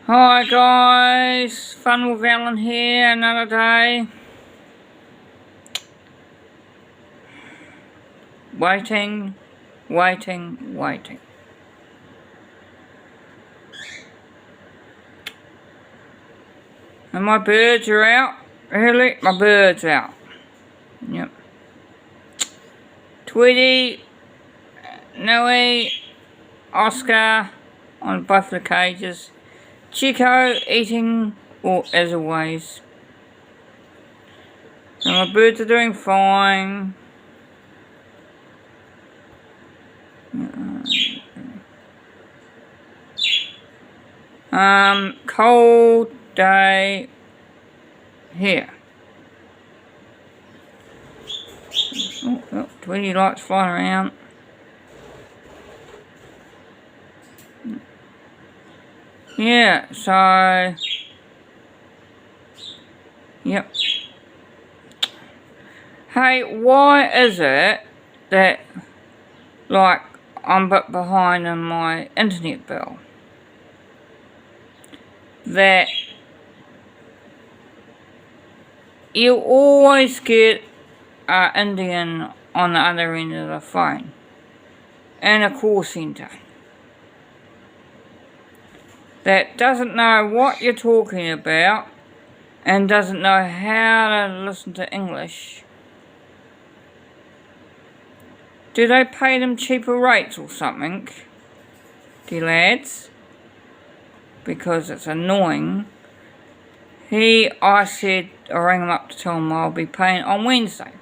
Hi guys, Fun with Alan here, another day. Waiting. And my birds are out. Really? My birds out. Yep. Tweety, Noe, Oscar on both the cages. Chico eating, as always. And my birds are doing fine. Cold day here. Oh, Tweety lights flying around. Yeah, so yep. Hey, why is it that, like, I'm a bit behind on my internet bill? That you always get an Indian on the other end of the phone in a call centre that doesn't know what you're talking about and doesn't know how to listen to English. Do they pay them cheaper rates or something, the lads? Because it's annoying. I said, I rang him up to tell him I'll be paying on Wednesday.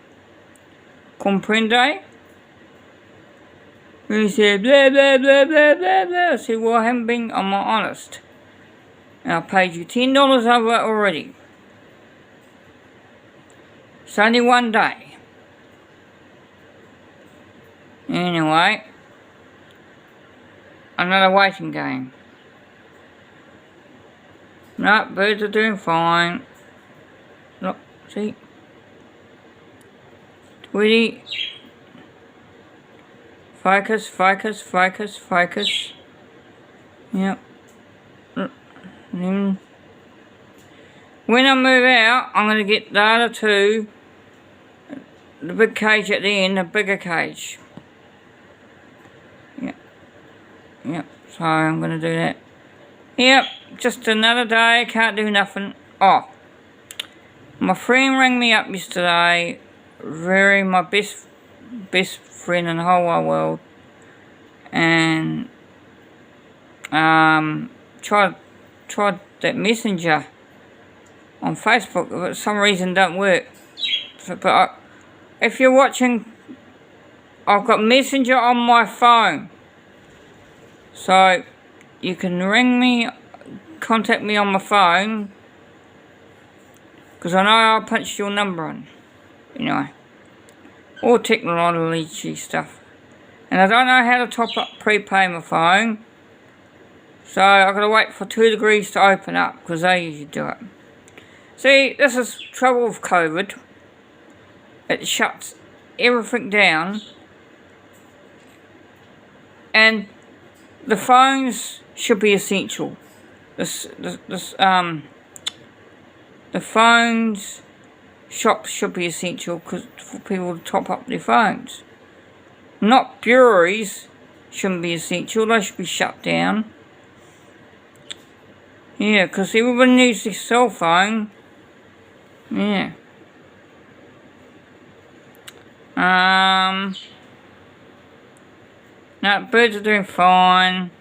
Comprende? He said, blah, blah, blah, blah, blah, blah. I said, well, I haven't been, I'm not honest. And I paid you $10 over it already. It's only one day. Anyway, another waiting game. No, birds are doing fine. Look, see? Tweety. Focus. Yep. When I move out, I'm going to get the other two. The big cage at the end, the bigger cage. Yep, so I'm going to do that. Yep, just another day, can't do nothing. Oh, my friend rang me up yesterday, my best friend in the whole wide world, and tried that messenger on Facebook, but for some reason don't work. So, but if you're watching, I've got Messenger on my phone, so you can ring me, contact me on my phone, because I know I punched your number in, anyway, all technology stuff. And I don't know how to top up prepay my phone, so I've got to wait for 2 degrees to open up, because they usually do it. See, this is trouble with COVID. It shuts everything down, and the phones should be essential. The phones shops should be essential for people to top up their phones. Not breweries shouldn't be essential. They should be shut down. Yeah, because everybody needs their cell phone. Yeah. No, birds are doing fine.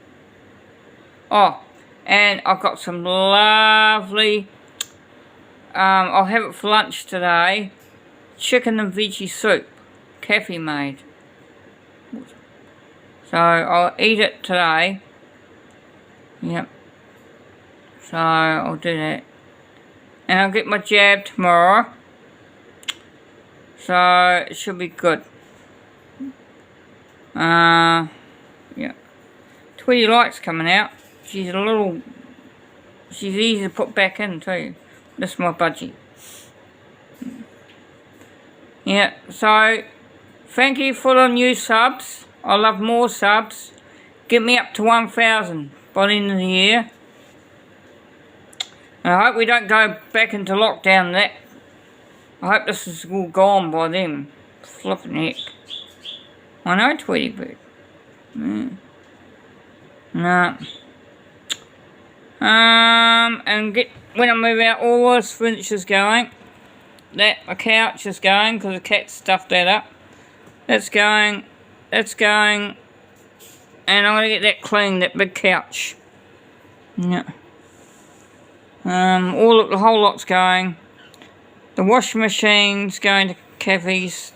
Oh, and I've got some lovely, I'll have it for lunch today, chicken and veggie soup, Kathy made. So I'll eat it today. Yep. So I'll do that. And I'll get my jab tomorrow. So it should be good. Yeah. Tweety Light's coming out. She's easy to put back in too. This is my budgie. Yeah, so thank you for the new subs. I love more subs. Get me up to 1,000 by the end of the year. And I hope we don't go back into lockdown that. I hope this is all gone by then. Flipping heck. I know, Tweety Bird. Yeah. No. And when I move out, all this furniture's going. My couch is going because the cat stuffed that up. That's going. That's going. And I'm going to get that cleaned, that big couch. Yeah. The whole lot's going. The washing machine's going to Kathy's.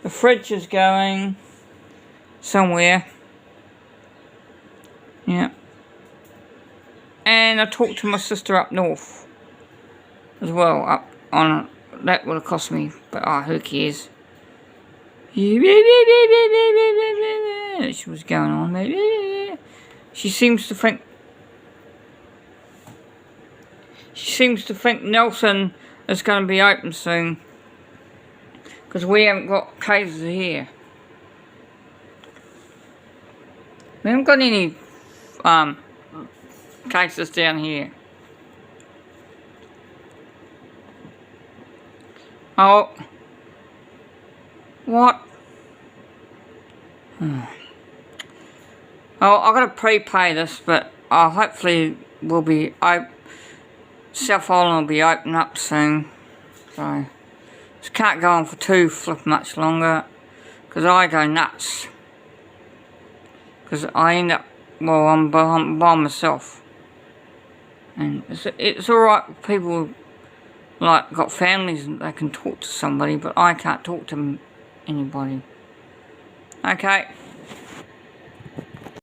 The fridge is going somewhere. Yeah. And I talked to my sister up north as well. Up on that would have cost me, but who cares? She was going on. She seems to think. She seems to think Nelson is going to be open soon. Because we haven't got cases here. We haven't got any cases down here. Oh. What? Oh, I've got to prepay this, but hopefully we'll be South Island will be open up soon. So just can't go on for too much longer, because I go nuts. Because I end up, well, I'm by myself. And it's alright, people like got families and they can talk to somebody, but I can't talk to anybody. Okay.